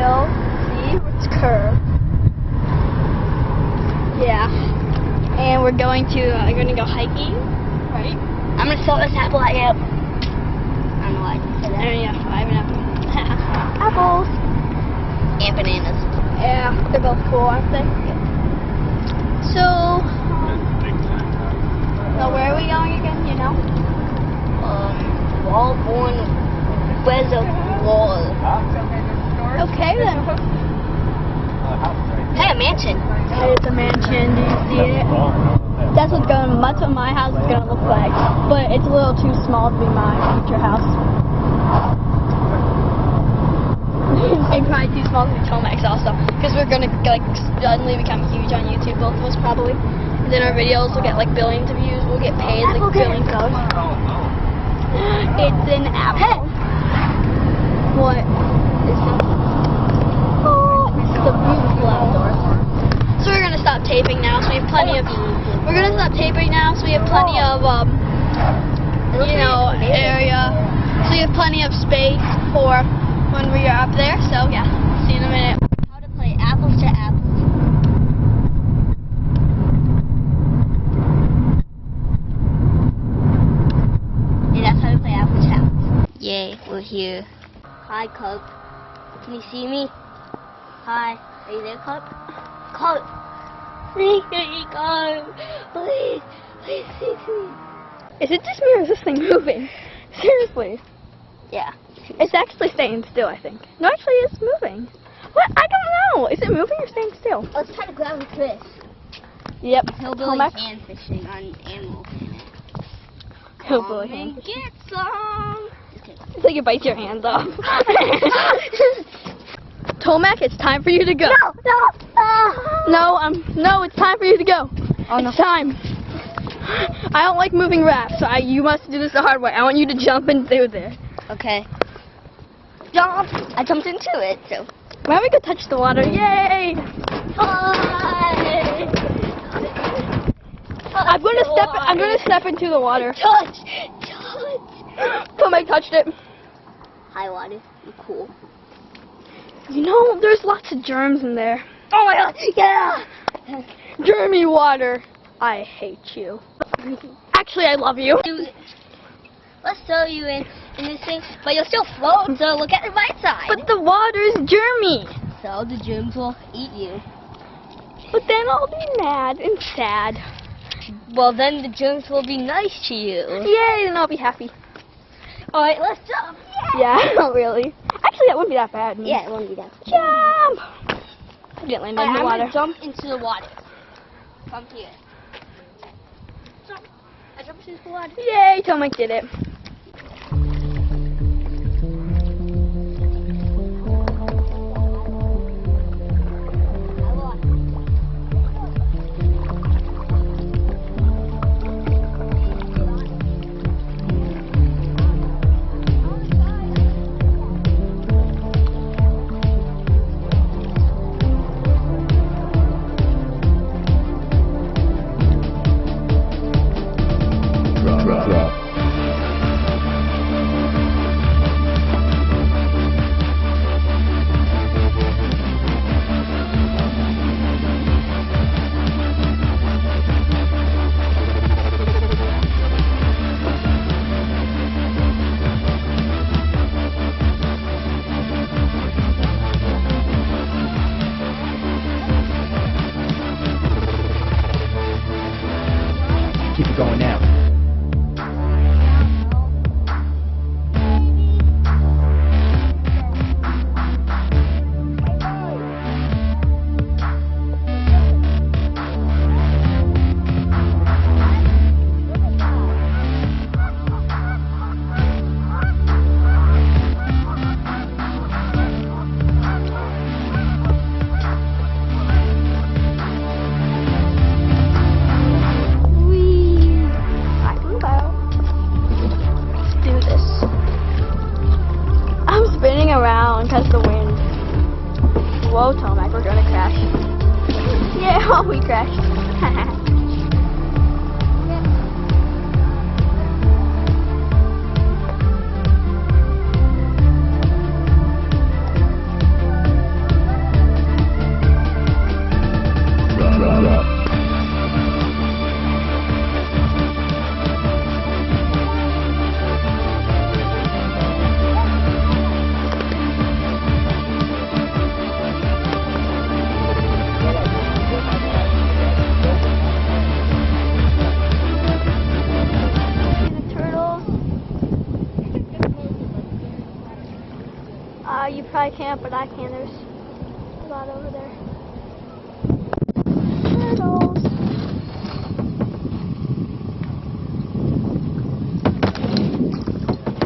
hill. See, it's curved. Yeah. And we're going to go hiking, right? I'm gonna sell this apple at you. I don't know why I didn't say that. Yeah, I have an apple. Apples. And bananas. Yeah, they're both cool, aren't they? So, where are we going again, you know? Walborn Reservoir. Okay then. It's like a mansion. It's a mansion, do you see it? That's what my house is gonna look like. But it's a little too small to be my future house. It's probably too small to be Tomek's also. Because we're gonna suddenly become huge on YouTube, both of us probably. And then our videos will get billions of views. We'll get paid billions of dollars. It's an apple. What? It's a beautiful outdoors. So we're gonna stop taping now. So we have plenty of. We're gonna stop taping now. So we have plenty of area. So we have plenty of space for when we are up there. So yeah, see you in a minute. How to play apples to apples. Yeah, that's how to play apples to apples. Yay, we're here. Hi, Cope. Can you see me? Hi. Are you there, Cope? Cope! Please, Cope! Please see me. Is it just me or is this thing moving? Seriously. Yeah. It's actually staying still, I think. No, actually, it's moving. What? I don't know. Is it moving or staying still? Let's try to grab a fish. Yep. Hillbilly hand fishing on Animal Planet. Hillbilly hand. Get some! It's like it bites your hands off. Tomek, it's time for you to go. No, it's time for you to go. Oh, no. It's time. I don't like moving rafts, so you must do this the hard way. I want you to jump in through there. Okay. Jump! I jumped into it, so. Now we can touch the water. Yay! Hi! I'm gonna step into the water. Touch! Tomek touched it. Hi, water. You're cool. You know, there's lots of germs in there. Oh my god! Yeah! Germy water. I hate you. Actually, I love you. Let's throw you in this thing, but you'll still float, so look at the right side. But the water's germy. So the germs will eat you. But then I'll be mad and sad. Well, then the germs will be nice to you. Yay, then I'll be happy. Alright, let's jump. Yeah, not really. Actually, that wouldn't be that bad. Yeah, it won't be that bad. Jump! I didn't land on the I'm water. gonna jump into the water. From here. Jump. I jumped into the water. Yay, Tomek did it. Keep it going now. Around because the wind. Whoa, Tomek, we're gonna crash. Yeah, we crashed. can't, but I can. There's a lot over there. Turtles.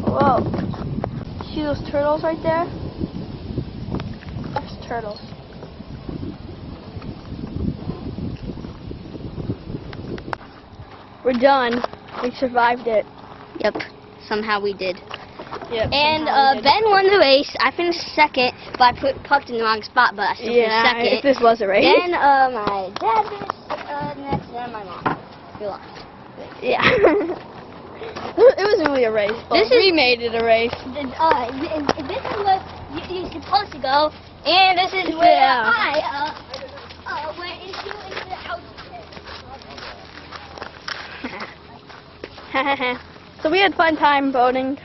Whoa. See those turtles right there? There's turtles. We're done. We survived it. Yep, somehow we did. Yep. And somehow we did. Ben won the race. I finished second, but I parked in the wrong spot, but I still finished second. If this was a race. Then my dad finished next, and my mom. We lost. Yeah. It wasn't really a race, but we made it a race. This is where you're supposed to go, and this is where I went into the house. So we had fun time boating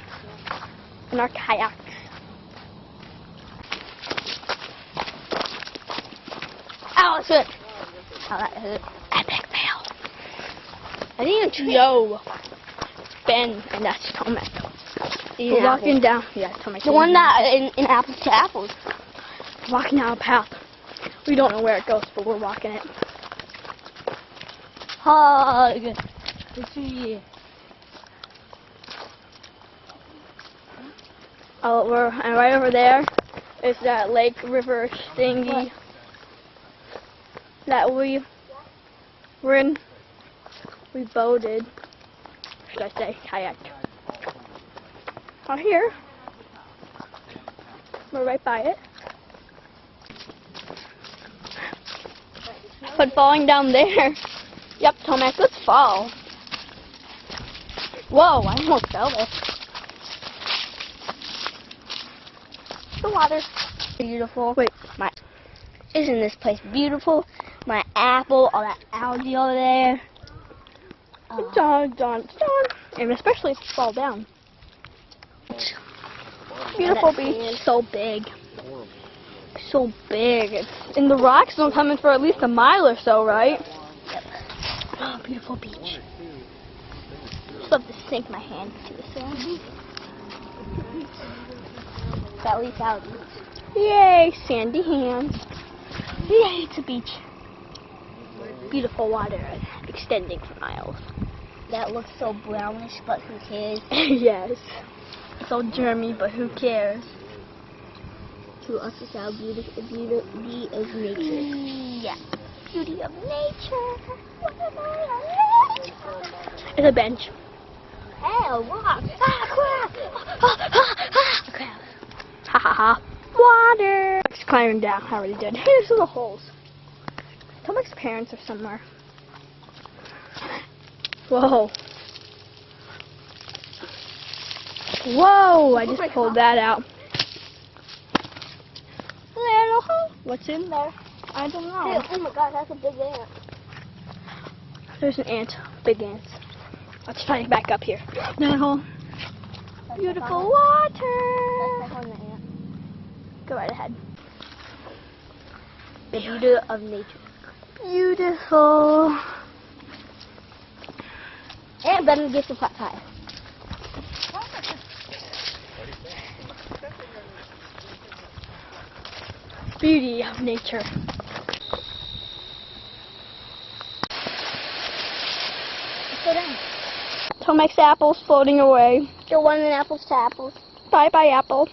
in our kayaks. Ow, it hurt. Oh, that hurt. Epic fail. I didn't even trip. Yo, Ben, and that's Tomek. We're walking down. Yeah, Tomek. The one that in apples to apples. Walking down a path. We don't know where it goes, but we're walking it. Hug. See. Oh, and right over there is that lake river thingy that we were in. We boated. Should I say kayaked? Out here. We're right by it. But falling down there. Yep, Tomek, let's fall. Whoa, I almost fell there. The water. Beautiful. Wait. Isn't this place beautiful? My apple, all that algae over there. Dun. And especially if you fall down. Beautiful beach. So big. So big. And the rocks don't come in for at least a mile or so, right? Yep. Oh, beautiful beach. Just love to sink my hand into the sand. At least out. Yay, sandy hands. Yay, it's a beach. Beautiful water extending for miles. That looks so brownish, but who cares? Yes. So germy, but who cares? To us, it's our beauty of nature. Yeah. Beauty of nature. It's a bench. Hey, a rock. Crap. Ha ha ha. Water. It's climbing down. I already did. Hey, there's little holes. Tomek's parents are somewhere. Whoa. Whoa, I just pulled that out. Little hole. What's in there? I don't know. Hey, oh my god, that's a big ant. There's an ant. Big ants. Let's try it back up here. That hole. Beautiful water. Go right ahead. The beauty of nature. Beautiful. And Ben gets a flat tire. Beauty of nature. Let's go down. Tomek's apples floating away. Still one in apples to apples. Bye bye apple.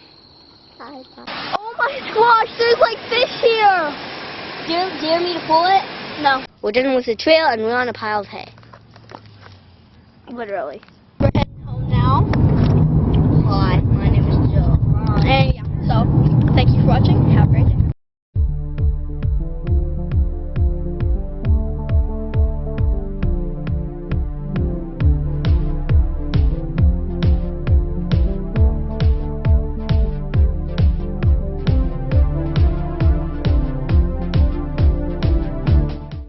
Bye. Oh my gosh, there's like fish here. Dare me to pull it? No. We're done with the trail and we're on a pile of hay. Literally. We're heading home now. Hi, my name is Joe. And yeah, so thank you for watching. Have a great day.